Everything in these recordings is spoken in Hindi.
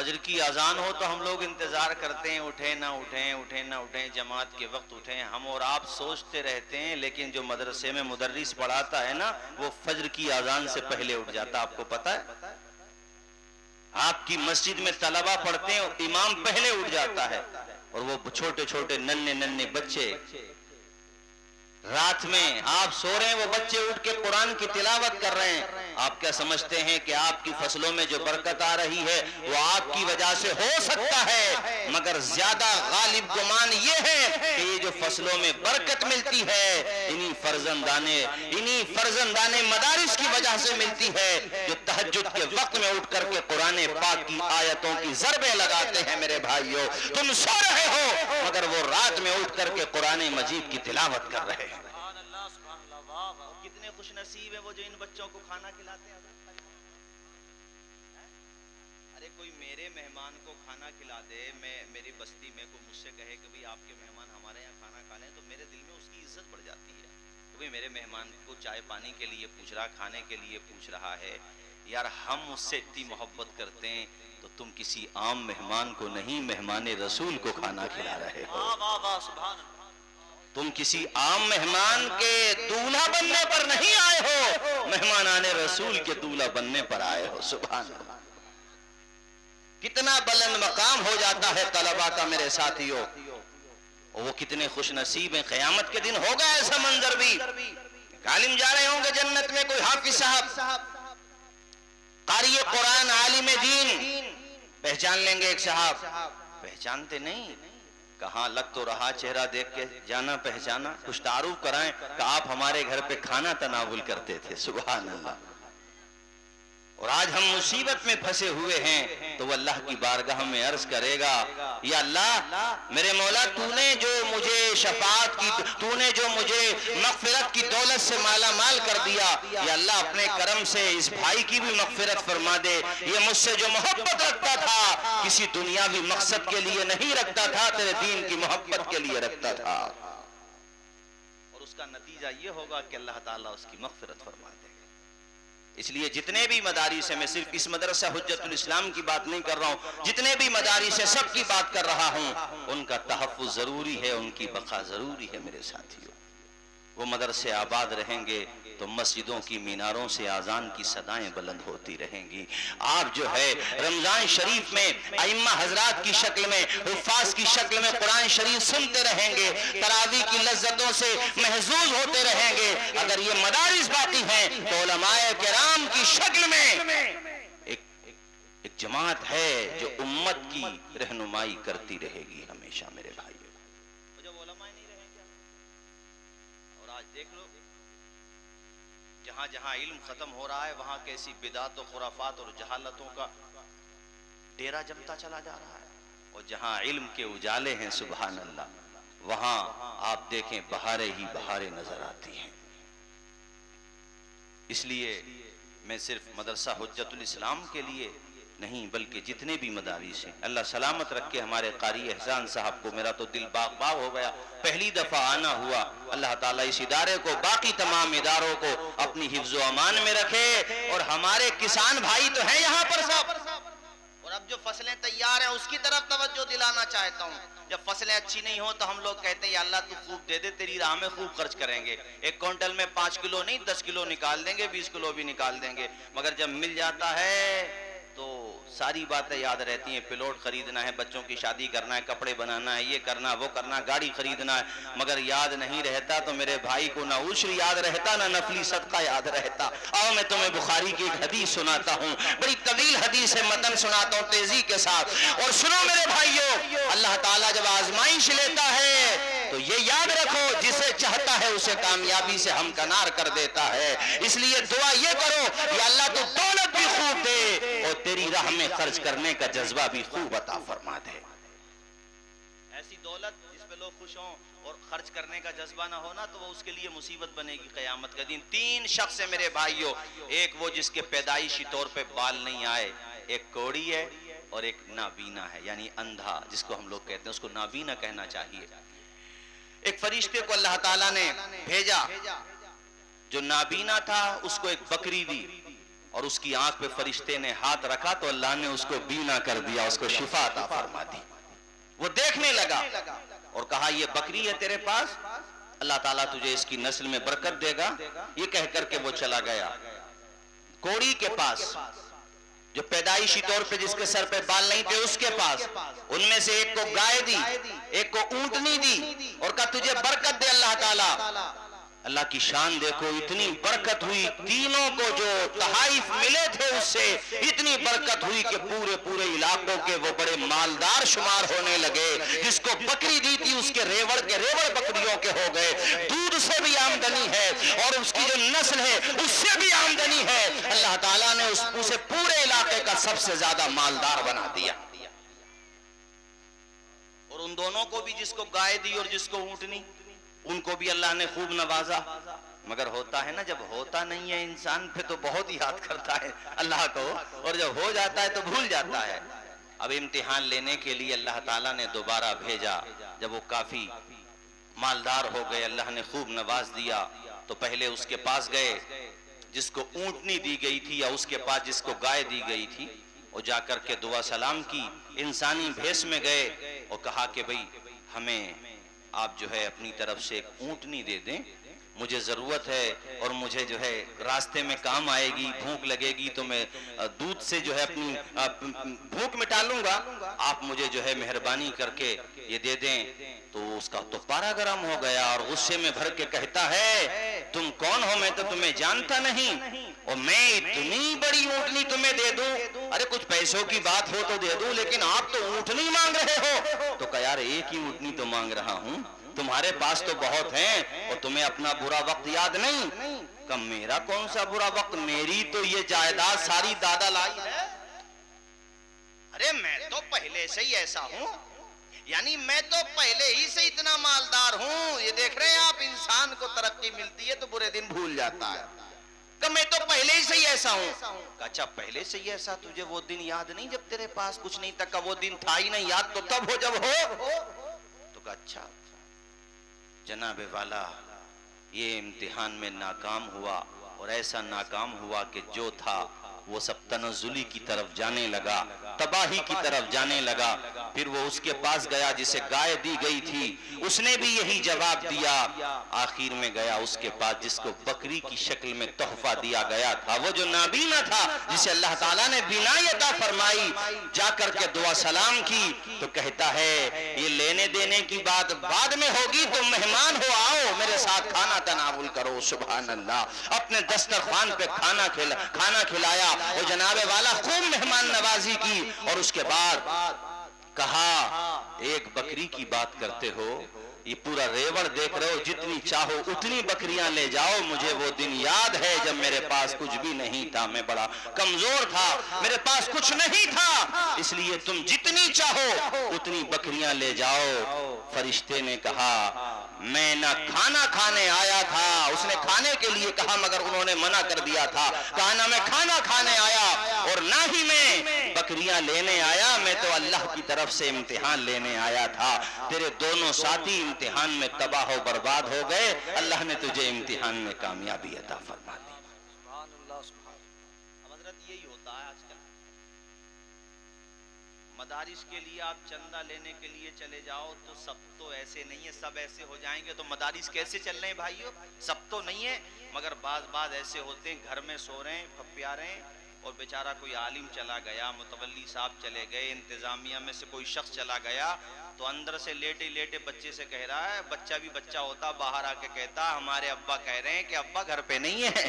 फजर की अजान हो तो हम लोग इंतजार करते हैं, उठे ना उठें, उठे ना उठें, जमात के वक्त उठें। हम और आप सोचते रहते हैं, लेकिन जो मदरसे में मुदर्रिस पढ़ाता है ना, वो फजर की अजान से पहले उठ जाता। आपको पता है? आपकी मस्जिद में तलबा पढ़ते हैं, इमाम पहले उठ जाता है, और वो छोटे छोटे नन्हे नन्हे बच्चे, रात में आप सो रहे हैं, वो बच्चे उठ के कुरान की तिलावत कर रहे हैं। आप क्या समझते हैं कि आपकी फसलों में जो बरकत आ रही है वो आपकी वजह से हो सकता है, मगर ज्यादा गालिब गुमान ये है कि ये जो फसलों में बरकत मिलती है इन्हीं फर्जंदाने मदारिस की वजह से मिलती है, जो तहज्जुद के वक्त में उठ करके कुरान पाक की आयतों की ज़रबे लगाते हैं। मेरे भाइयों, तुम सो रहे हो मगर वो रात में उठ करके कुरान मजीद की तिलावत कर रहे हैं। कितने खुशनसीब है वो जो इन बच्चों को खाना खिलाते हैं। अरे कोई मेरे मेहमान को खाना खिला दे, मेरी बस्ती में कोई मुझसे कहे कि भाई आपके मेहमान हमारे यहाँ खाना खा लें, तो मेरे दिल में उसकी इज्जत बढ़ जाती है कि भाई मेरे मेहमान को चाय पानी के लिए पूछ रहा, खाने के लिए पूछ रहा है। यार हम उससे इतनी मोहब्बत करते हैं तो तुम किसी आम मेहमान को नहीं, मेहमान रसूल को खाना खिला रहे हो। तुम किसी आम मेहमान के दूल्हा बनने पर नहीं आए हो, मेहमान आने रसूल के दूल्हा बनने पर आए हो। सुभान अल्लाह, कितना बुलंद मकाम हो जाता है तलबा का मेरे साथियों। वो कितने खुश नसीब हैं। क़यामत के दिन होगा ऐसा मंजर भी, आलिम जा रहे होंगे जन्नत में, कोई हाफिज साहब, कारी कुरान, आलिम दीन, पहचान लेंगे एक साहब, पहचानते नहीं, कहाँ लग तो रहा चेहरा देख के जाना पहचाना, कुछ तारुफ कराएं कि आप हमारे घर पे खाना तनावुल करते थे। सुभान अल्लाह। और आज हम मुसीबत में फंसे हुए हैं तो वो अल्लाह की बारगाह में अर्ज करेगा, या अल्लाह मेरे मौला, तूने जो मुझे शफाअत की, तूने जो मुझे मग़फ़िरत की दौलत से माला माल कर दिया, या अल्लाह अपने करम से इस भाई की भी मग़फ़िरत फरमा दे। ये मुझसे जो मोहब्बत रखता था किसी दुनियावी मकसद के लिए नहीं रखता था, तेरे दीन की मोहब्बत के लिए रखता था। और उसका नतीजा ये होगा कि अल्लाह ताला उसकी मग़फ़िरत फरमा दे। इसलिए जितने भी मदारिस हैं, मैं सिर्फ इस मदरसा हुज्जतुल इस्लाम की बात नहीं कर रहा हूँ, जितने भी मदारिस हैं सब की बात कर रहा हूँ, उनका तहफ़्फ़ुज़ ज़रूरी है, उनकी बक़ा ज़रूरी है। मेरे साथियों, वो मदरसे आबाद रहेंगे तो मस्जिदों की मीनारों से आज़ान की सदाएं बुलंद होती रहेंगी। आप जो है रमज़ान शरीफ में अइम्मा हजरात की शक्ल में, हुफ़्फ़ाज़ की शक्ल में कुरान शरीफ सुनते रहेंगे, तरावी की लज्जतों से महज़ूज़ होते रहेंगे। अगर ये मदारिस बाकी हैं तो उलमाए किराम की शक्ल में एक जमात है जो उम्मत की रहनुमाई करती रहेगी हमेशा। मेरे भाई, जब उलमा नहीं रहेंगे, और आज देख लो जहां जहां इल्म खत्म हो रहा है वहां कैसी बिदात और खुराफात और जहालतों का डेरा जमता चला जा रहा है, और जहां इल्म के उजाले हैं सुभान अल्लाह, वहां आप देखें बहारें ही बहारें नजर आती हैं। इसलिए मैं सिर्फ मदरसा हुज्जतुल इस्लाम के लिए नहीं बल्कि जितने भी मदारिस हैं, अल्लाह सलामत रखे हमारे कारी एहसान साहब को। मेरा तो दिल बाग बाग हो गया, पहली दफा आना हुआ। अल्लाह ताला इस इदारे को, बाकी तमाम इदारों को अपनी हिफ्ज़ो अमान में रखे। और हमारे किसान भाई तो हैं यहाँ पर सब, और अब जो फसलें तैयार हैं उसकी तरफ तवज्जो दिलाना चाहता हूँ। जब फसलें अच्छी नहीं हो तो हम लोग कहते हैं या अल्लाह तू खूब दे दे, तेरी राह में खूब खर्च करेंगे, 1 क्विंटल में 5 किलो नहीं 10 किलो निकाल देंगे, 20 किलो भी निकाल देंगे। मगर जब मिल जाता है तो सारी बातें याद रहती हैं। प्लॉट खरीदना है, बच्चों की शादी करना है, कपड़े बनाना है, ये करना वो करना, गाड़ी खरीदना है, मगर याद नहीं रहता। तो मेरे भाई को ना उश्र याद रहता ना नफली सदका याद रहता। आओ मैं तुम्हें बुखारी की एक हदीस सुनाता हूँ, बड़ी तवील हदीस है, मतन सुनाता हूँ तेजी के साथ, और सुनो मेरे भाइयों। अल्लाह ताला जब आजमाइश लेता है तो ये याद रखो, जिसे चाहता है उसे कामयाबी से हमकनार कर देता है। इसलिए दुआ ये करो, या अल्लाह तो दौलत भी खूब दे और तेरी राह में खर्च करने का जज्बा भी खूब अता फरमा दे। ऐसी दौलत जिस पे लोग खुश हों और खर्च करने का जज्बा ना होना तो वो उसके लिए मुसीबत बनेगी क़यामत के दिन। 3 शख्स है मेरे भाइयों, एक वो जिसके पैदाइशी तौर पे बाल नहीं आए, एक कोड़ी है और एक नाबीना है, यानी अंधा जिसको हम लोग कहते हैं, उसको नाबीना कहना चाहिए। एक फरिश्ते को अल्लाह ताला ने भेजा, जो नाबीना था उसको एक बकरी दी और उसकी आंख पे फरिश्ते ने हाथ रखा तो अल्लाह ने उसको बीना कर दिया, उसको शिफा अता फरमा दी। वो देखने लगा और कहा ये बकरी है तेरे पास, अल्लाह ताला तुझे इसकी नस्ल में बरकत देगा। ये कह करके वो चला गया कोड़ी के पास, जो पैदाइशी तौर पे जिसके सर पे बाल नहीं थे उसके पास। उनमें से एक को गाय दी, एक को ऊंटनी दी और कहा तुझे बरकत दे अल्लाह ताला। अल्लाह की शान देखो, इतनी बरकत हुई, तीनों को जो तहाइफ मिले थे उससे इतनी बरकत हुई कि पूरे पूरे इलाकों के वो बड़े मालदार शुमार होने लगे। जिसको बकरी दी थी उसके रेवड़ के रेवड़ बकरियों के हो गए, दूध से भी आमदनी है और उसकी जो नस्ल है उससे भी आमदनी है। अल्लाह ताला ने उसे पूरे इलाके का सबसे ज्यादा मालदार बना दिया। और उन दोनों को भी, जिसको गाय दी और जिसको ऊंटनी, उनको भी अल्लाह ने खूब नवाजा। मगर होता है ना, जब होता नहीं है इंसान फिर तो बहुत याद करता है अल्लाह को, और जब हो जाता है तो भूल जाता है। अब इम्तिहान लेने के लिए अल्लाह ताला ने दोबारा भेजा। जब वो काफी मालदार हो गए, अल्लाह ने खूब नवाज दिया, तो पहले उसके पास गए जिसको ऊंटनी दी गई थी या उसके पास जिसको गाय दी गई थी, और जाकर के दुआ सलाम की, इंसानी भेष में गए और कहा कि भाई हमें आप जो है अपनी तरफ से एक ऊंटनी दे दें, मुझे जरूरत है और मुझे जो है रास्ते में काम आएगी, भूख लगेगी तो मैं दूध से जो है अपनी भूख मिटा लूंगा, आप मुझे जो है मेहरबानी करके ये दे दें। तो उसका तो पारा गरम हो गया और गुस्से में भर के कहता है तुम कौन हो, मैं तो तुम्हें जानता नहीं और मैं इतनी बड़ी ऊंटनी तुम्हें दे दूं, अरे कुछ पैसों की बात हो तो दे दूं, लेकिन आप तो ऊंटनी मांग रहे हो। तो कहा यार एक ही ऊंटनी तो मांग रहा हूं, तुम्हारे पास तो बहुत हैं और तुम्हें अपना बुरा वक्त याद नहीं। कब मेरा कौन सा बुरा वक्त, मेरी तो ये जायदाद सारी दादा लाई है। अरे मैं तो पहले से ही ऐसा हूं, यानी मैं तो पहले ही से इतना मालदार हूं। ये देख रहे हैं आप, इंसान को तरक्की मिलती है तो बुरे दिन भूल जाता है। तो मैं तो पहले ही से ही ऐसा हूं। अच्छा पहले से ही ऐसा, तुझे वो दिन याद नहीं जब तेरे पास कुछ नहीं था? का वो दिन था ही नहीं, याद तो तब हो जब हो। तो कहा अच्छा जनाबे वाला, ये इम्तिहान में नाकाम हुआ और ऐसा नाकाम हुआ कि जो था वो सब तनज़ुली की तरफ जाने लगा, तबाही की तरफ जाने लगा। फिर वो उसके पास गया जिसे गाय दी गई थी, उसने भी यही जवाब दिया। आखिर में गया उसके पास जिसको बकरी की शक्ल में तोहफा दिया गया था, वो जो नाबीना था जिसे अल्लाह ताला ने बीनाई अता फरमाई, जाकर के दुआ सलाम की तो कहता है ये लेने देने की बात बाद में होगी, तुम मेहमान हो, आओ मेरे साथ खाना तनावुल करो। सुभान अल्लाह, अपने दस्तरखान पे खाना खिलाया और जनाबे वाला खूब मेहमान नवाजी की। और उसके बाद कहा एक बकरी की बात करते हो, ये पूरा रेवड़ देख रहे हो, जितनी चाहो उतनी बकरियां ले जाओ। मुझे वो दिन याद है जब मेरे पास कुछ भी नहीं था, मैं बड़ा कमजोर था, मेरे पास कुछ नहीं था, इसलिए तुम जितनी चाहो उतनी बकरियां ले जाओ। फरिश्ते ने कहा मैं ना खाना खाने आया था, उसने खाने के लिए कहा मगर उन्होंने मना कर दिया था। कहा ना मैं खाना खाने आया और ना ही मैं बकरियां लेने आया, मैं तो अल्लाह की तरफ से इम्तिहान लेने आया था। तेरे दोनों साथी इम्तिहान में तबाह हो बर्बाद हो गए, अल्लाह ने तुझे इम्तिहान में कामयाबी अता फरमा दी। हज़रत यही होता है आजकल, मदारिस के लिए आप चंदा लेने के लिए चले जाओ तो सब तो ऐसे नहीं है, सब ऐसे हो जाएंगे तो मदारिस कैसे चल रहे हैं भाइयों? सब तो नहीं है, मगर बाज ऐसे होते हैं घर में सो रहे हैं, फप्पिया रहे हैं, और बेचारा कोई आलिम चला गया, मुतवल्ली साहब चले गए, इंतजामिया में से कोई शख्स चला गया, तो अंदर से लेटे लेटे बच्चे से कह रहा है, बच्चा भी बच्चा होता, बाहर आके कहता हमारे अब्बा कह रहे हैं कि अब्बा घर पे नहीं है,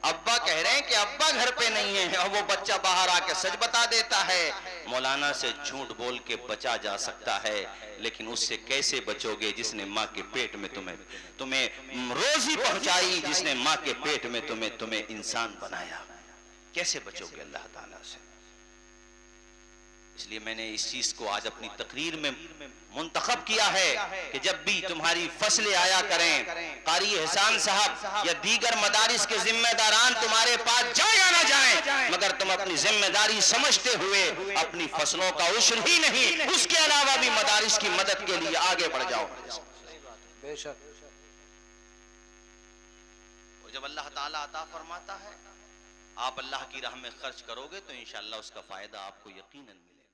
अब्बा कह रहे हैं कि अब्बा घर पे नहीं है। और वो बच्चा बाहर आके सच बता देता है। मौलाना से झूठ बोल के बचा जा सकता है, लेकिन उससे कैसे बचोगे जिसने माँ के पेट में तुम्हें रोजी पहुंचाई, जिसने माँ के पेट में तुम्हें इंसान बनाया? कैसे बचोगे अल्लाह ताला से? इसलिए मैंने इस चीज को आज अपनी तकरीर में मुंतखब किया है कि जब भी तुम्हारी फसलें आया करें, कारी एहसान साहब या दीगर मदारिस के जिम्मेदारान तुम्हारे पास जाए या ना जाए, मगर तुम अपनी जिम्मेदारी समझते हुए अपनी फसलों का उश्र ही नहीं, उसके अलावा भी मदारिस की मदद के लिए आगे बढ़ जाओ। बेशक। और जब अल्लाह ताला अता फरमाता है आप अल्लाह की राह में खर्च करोगे तो इंशाअल्लाह उसका फ़ायदा आपको यकीनन मिलेगा।